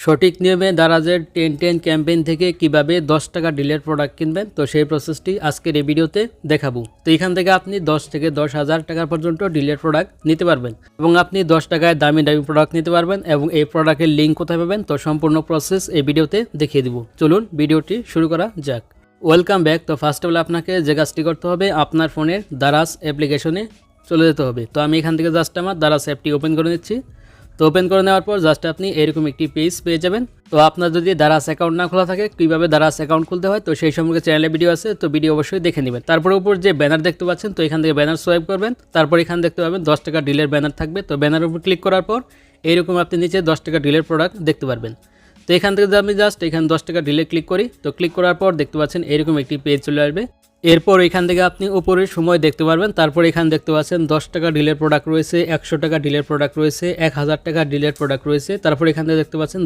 সঠিক নিয়মে দারাজের 10-10 ক্যাম্পেইন থেকে কিভাবে 10 টাকা ডিলের প্রোডাক্ট কিনবেন, তো সেই প্রসেসটি আজকের এই ভিডিওতে দেখাবো। তো এখান থেকে আপনি 10 থেকে 10,000 টাকা পর্যন্ত ডিলের প্রোডাক্ট নিতে পারবেন এবং আপনি 10 টাকায় দামি দামি প্রোডাক্ট নিতে পারবেন এবং এই প্রোডাক্টের লিঙ্ক কোথায় পাবেন, তো সম্পূর্ণ প্রসেস এই ভিডিওতে দেখিয়ে দিব। চলুন ভিডিওটি শুরু করা যাক। Welcome back. তো ফার্স্ট অফ অল আপনাকে যে কাজটি করতে হবে, আপনার ফোনের দারাজ অ্যাপ্লিকেশনে চলে যেতে হবে। তো আমি এখান থেকে জাস্ট আমার দারাজ অ্যাপটি ওপেন করে নিচ্ছি। তো ওপেন করে নেওয়ার পর জাস্ট আপনি এরকম একটি পেজ পেয়ে যাবেন। তো আপনার যদি দারাজ অ্যাকাউন্ট না খোলা থাকে, কীভাবে দারাজ অ্যাকাউন্ট খুলতে হয়, তো সেই সম্পর্কে চ্যানেলে ভিডিও আছে, তো ভিডিও অবশ্যই দেখে নেবেন। তারপর উপর যে ব্যানার দেখতে পাচ্ছেন, তো এখান থেকে ব্যানার সোয়াইপ করবেন। তারপর এখানে দেখতে পাবেন 10 টাকা ডিলের ব্যানার থাকবে। তো ব্যানারের উপর ক্লিক করার পর এইরকম আপনি নিচে 10 টাকা ডিলের প্রোডাক্ট দেখতে পারবেন। তো এখান থেকে আমি জাস্ট এখানে 10 টাকা ডিলে ক্লিক করি। তো ক্লিক করার পর দেখতে পাচ্ছেন এরকম একটি পেজ চলে আসবে। এরপর এখান থেকে আপনি উপরের সময় দেখতে পারবেন। তারপর এখানে দেখতে পাচ্ছেন 10 টাকা ডিলের প্রোডাক্ট রয়েছে, 100 টাকা ডিলের প্রোডাক্ট রয়েছে, 1000 টাকা ডিলের প্রোডাক্ট রয়েছে। তারপর এখান থেকে দেখতে পাচ্ছেন